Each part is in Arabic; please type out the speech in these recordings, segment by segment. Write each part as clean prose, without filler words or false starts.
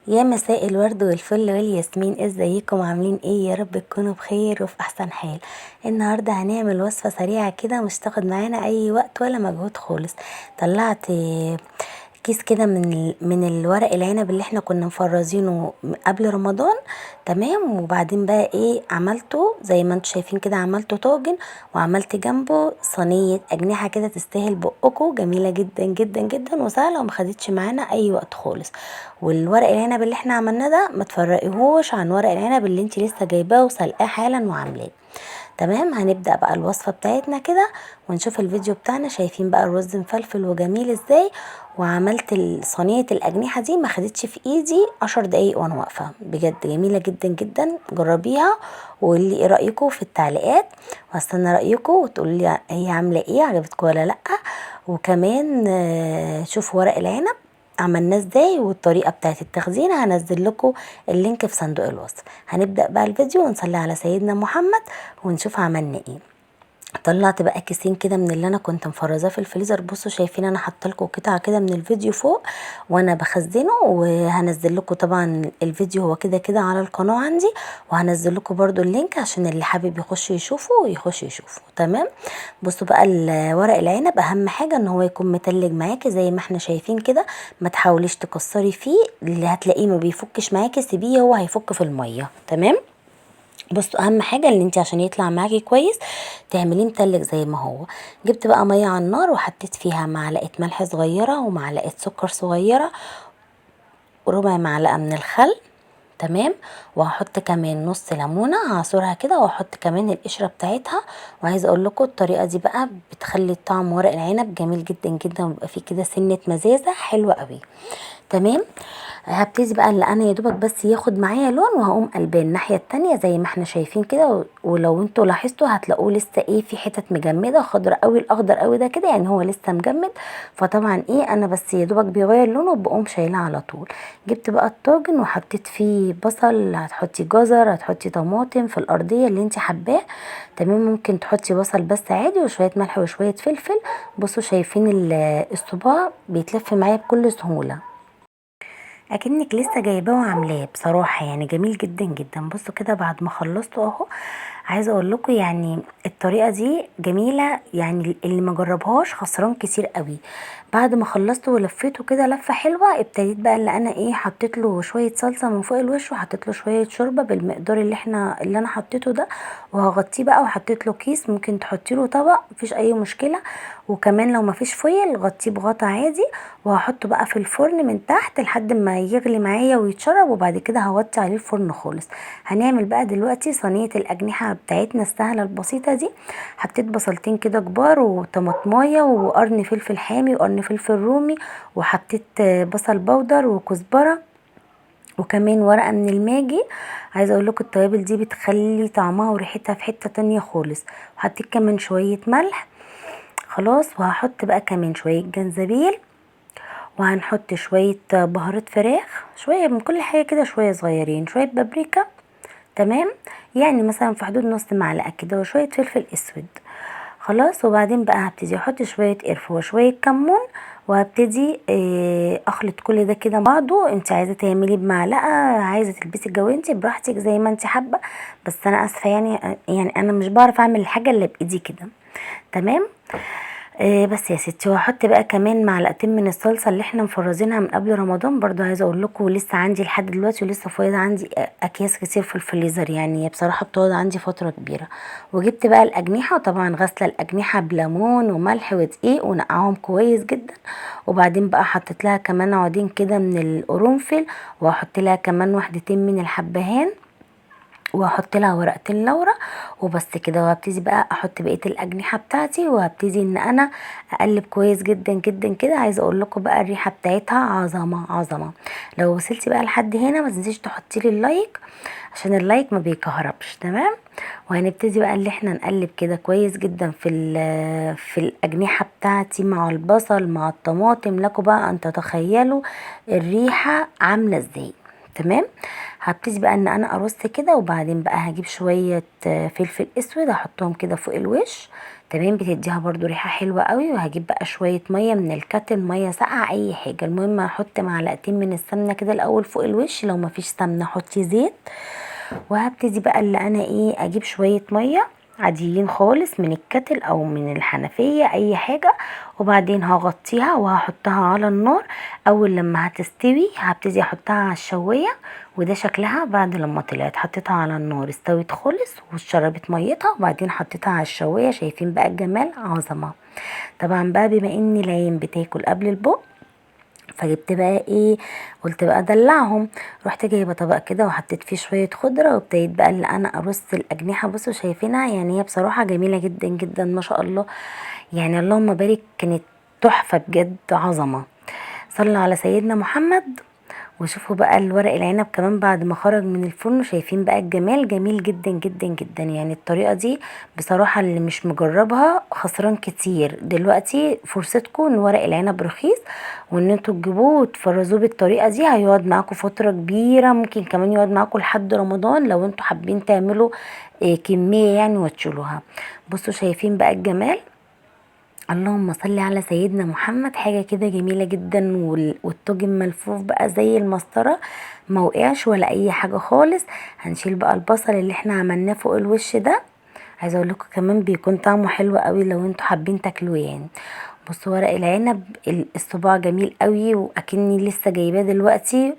يا مساء الورد والفل والياسمين، ازيكم عاملين ايه؟ يا رب تكونوا بخير وفي احسن حال. النهارده هنعمل وصفه سريعه كده مش تاخد معانا اي وقت ولا مجهود خالص. طلعت كيس كده من الورق العنب اللي احنا كنا مفرزينه قبل رمضان. تمام. وبعدين بقى ايه عملته؟ زي ما انتوا شايفين كده عملته طاجن، وعملت جنبه صينيه اجنحه كده تستاهل بقكم، جميله جدا جدا جدا وسهله ومخدتش معانا اي وقت خالص. والورق العنب اللي احنا عملناه ده ما تفرقيهوش عن ورق العنب اللي انت لسه جايباه وسلقاه حالا وعاملاه. تمام. هنبدأ بقى الوصفة بتاعتنا كده ونشوف الفيديو بتاعنا. شايفين بقى الرز مفلفل وجميل ازاي. وعملت صينية الأجنحة دي ما خدتش في ايدي 10 دقايق وانا واقفة، بجد جميلة جدا جدا. جربيها وقولي ايه رأيكم في التعليقات، وهستنى رأيكم وتقولي لي هي عاملة ايه، عجبتكم ولا لأ. وكمان شوفوا ورق العنب عملناه ازاي والطريقه بتاعت التخزين، هنزل لكم اللينك في صندوق الوصف. هنبدا بقى الفيديو ونصلي على سيدنا محمد ونشوف عملنا ايه. طلعت بقى كيسين كده من اللي انا كنت مفرزاه في الفريزر. بصوا شايفين انا حاطه لكم قطعه كده من الفيديو فوق وانا بخزنه، وهنزل لكم طبعا الفيديو هو كده كده على القناه عندي، وهنزل لكم برده اللينك عشان اللي حابب يخش يشوفه يخش يشوفه. تمام. بصوا بقى ورق العنب اهم حاجه ان هو يكون متلج معاكي زي ما احنا شايفين كده. ما تحاوليش تكسري فيه، اللي هتلاقيه ما بيفكش معاكي سيبيه هو هيفك في الميه. تمام. بصوا اهم حاجه ان انت عشان يطلع معاكي كويس تعمليه متلج زي ما هو. جبت بقى ميه على النار وحطيت فيها معلقه ملح صغيره ومعلقه سكر صغيره وربع معلقه من الخل. تمام. وهحط كمان نص ليمونه هعصرها كده، واحط كمان القشره بتاعتها. وعايزه اقول لكم الطريقه دي بقى بتخلي طعم ورق العنب جميل جدا جدا، وبيبقى فيه كده سنه مزازه حلوه قوي. تمام. هبتدي بقى اللي انا يا دوبك بس ياخد معايا لون، وهقوم قلباه الناحيه التانية زي ما احنا شايفين كده. ولو انتوا لاحظتوا هتلاقوه لسه ايه في حتت مجمده خضراء قوي، الاخضر قوي ده كده يعني هو لسه مجمد. فطبعا ايه انا بس يا دوبك بيغير لونه وبقوم شايلاه على طول. جبت بقى الطاجن وحطيت فيه بصل، هتحطي جزر، هتحطي طماطم في الارضيه اللي انت حباه. تمام. ممكن تحطي بصل بس عادي وشويه ملح وشويه فلفل. بصوا شايفين الصباع بيتلف معايا بكل سهوله، اكنك لسه جايباه وعاملاه. بصراحه يعني جميل جدا جدا. بصوا كده بعد ما خلصته اهو. عايزه اقول لكم يعني الطريقه دي جميله، يعني اللي ما جربهاش خسران كتير قوي. بعد ما خلصته ولفيته كده لفه حلوه، ابتديت بقى اللي انا ايه حطيت له شويه صلصه من فوق الوش، وحطيت له شويه شوربه بالمقدار اللي انا حطيته ده. وهغطيه بقى، وحطيت له كيس ممكن تحطي له طبق مفيش اي مشكله. وكمان لو مفيش فويل غطيه بغطا عادي. وهحطه بقى في الفرن من تحت لحد ما يغلي معايا ويتشرب، وبعد كده هوطي عليه الفرن خالص. هنعمل بقى دلوقتي صينيه الاجنحه بتاعتنا السهله البسيطه دي. حطيت بصلتين كده كبار وطماطمايه وقرن فلفل حامي وقرن فلفل رومي، وحطيت بصل بودر وكزبره، وكمان ورقه من الماجي. عايزه اقول لكم التوابل دي بتخلي طعمها وريحتها في حته تانية خالص. وحطيت كمان شويه ملح. خلاص. وهحط بقى كمان شويه جنزبيل، وهنحط شوية بهارات فراخ، شوية من كل حاجة كده، شوية صغيرين، شوية بابريكا. تمام. يعني مثلا في حدود نص معلقة كده، وشوية فلفل اسود. خلاص. وبعدين بقى هبتدي احط شوية قرفة وشوية كمون، وهبتدي اخلط كل ده كده مع بعضه. انت عايزه تعملي بمعلقه، عايزه تلبسي الجوانتي براحتك زي ما انت حابه. بس انا اسفه يعني انا مش بعرف اعمل الحاجه اللي بايدي كده. تمام. بس يا ستي. وهحط بقى كمان معلقتين من الصلصه اللي احنا مفرزينها من قبل رمضان. برضو عايزه اقول لكم لسه عندي لحد دلوقتي، ولسه فايض عندي اكياس كتير في الفريزر، يعني بصراحه بتقعد عندي فتره كبيره. وجبت بقى الاجنحه، طبعا غاسله الاجنحه بليمون وملح ودقيق ونقعهم كويس جدا. وبعدين بقى حطيت لها كمان عودين كده من القرنفل، وهحط لها كمان واحدتين من الحبهان، وهحط لها ورقتين لورا. وبس كده. وهبتدي بقى احط بقيه الاجنحه بتاعتي، وهبتدي ان انا اقلب كويس جدا جدا كده. عايزه اقول لكم بقى الريحه بتاعتها عظمه عظمه. لو وصلتي بقى لحد هنا ما تنسيش تحطي لي اللايك، عشان اللايك ما بيكهربش. تمام. وهنبتدي بقى اللي احنا نقلب كده كويس جدا في الاجنحه بتاعتي مع البصل مع الطماطم. لكم بقى ان تتخيلوا الريحه عامله ازاي. تمام. هبتدي بقى ان انا ارص كده، وبعدين بقى هجيب شويه فلفل اسود احطهم كده فوق الوش. تمام، بتديها برضو ريحه حلوه قوي. وهجيب بقى شويه ميه من الكاتل، ميه ساقعه اي حاجه، المهم هحط معلقتين من السمنه كده الاول فوق الوش. لو مفيش سمنه حطي زيت. وهبتدي بقى اللي انا اجيب شويه ميه عاديين خالص من الكتل او من الحنفيه اي حاجه، وبعدين هغطيها وهحطها على النار. اول لما هتستوي هبتدي احطها على الشوايه. وده شكلها بعد لما طلعت حطيتها على النار استوت خالص وشربت ميتها، وبعدين حطيتها على الشوايه. شايفين بقى الجمال؟ عظمه. طبعا بقى بما ان العين بتاكل قبل البق، فجبت بقى قلت بقى ادلعهم. رحت جايبه طبق كده وحطيت فيه شويه خضره، وابتديت بقى اللي انا ارص الاجنحه. بصوا شايفينها؟ يعني هي بصراحه جميله جدا جدا ما شاء الله. يعني اللهم بارك، كانت تحفه بجد، عظمه. صلوا على سيدنا محمد. وشوفوا بقى الورق العنب كمان بعد ما خرج من الفرن، شايفين بقى الجمال؟ جميل جدا جدا جدا. يعني الطريقة دي بصراحة اللي مش مجربها خسران كتير. دلوقتي فرصتكم ان ورق العنب رخيص، وان انتوا تجيبوه وتفرزوه بالطريقة دي. هيقعد معاكم فترة كبيرة، ممكن كمان يقعد معاكم لحد رمضان لو انتوا حابين تعملوا كمية يعني وتشيلوها. بصوا شايفين بقى الجمال؟ اللهم صل على سيدنا محمد. حاجة كده جميلة جدا. والطاجن ملفوف بقى زي المسطرة، ما وقعش ولا اي حاجة خالص. هنشيل بقى البصل اللي احنا عملناه فوق الوش ده. عايزه اقول لكم كمان بيكون طعمه حلو قوي لو انتوا حابين تاكلوه يعني. بصوا ورق العنب الصباع جميل قوي، واكني لسه جايباه دلوقتي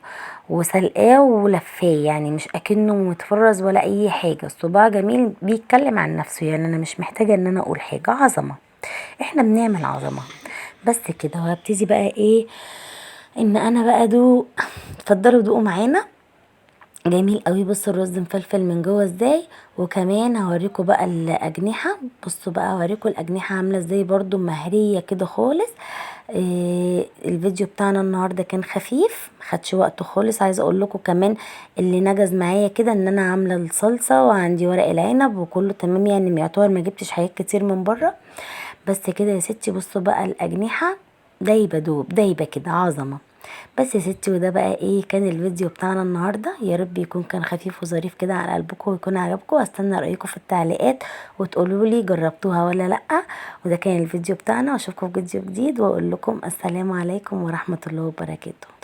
وسلقاه ولفاه، يعني مش اكنه متفرز ولا اي حاجه. الصباع جميل بيتكلم عن نفسه، يعني انا مش محتاجه ان انا اقول حاجه. عظمه. احنا بنعمل عظمه. بس كده. وهبتدي بقى ان انا بقى ادوق. اتفضلوا دوقوا معانا. جميل قوي. بصوا الرز مفلفل من جوه ازاي. وكمان هوريكم بقى الاجنحه. بصوا بقى هوريكم الاجنحه عامله ازاي، برضو مهريه كده خالص. الفيديو بتاعنا النهارده كان خفيف، مخدش وقت خالص. عايزه اقول لكم كمان اللي نجز معايا كده ان انا عامله الصلصه وعندي ورق العنب وكله تمام، يعني يعتبر ما جبتش حاجات كتير من بره. بس كده يا ستي. بصوا بقى الاجنحه دايبه دوب دايبه كده، عظمه. بس يا ستي، وده بقى كان الفيديو بتاعنا النهارده. يا رب يكون كان خفيف وظريف كده على قلبكم ويكون عجبكم. استنى رايكم في التعليقات وتقولوا لي جربتوها ولا لا. وده كان الفيديو بتاعنا، واشوفكم في فيديو جديد، واقول لكم السلام عليكم ورحمه الله وبركاته.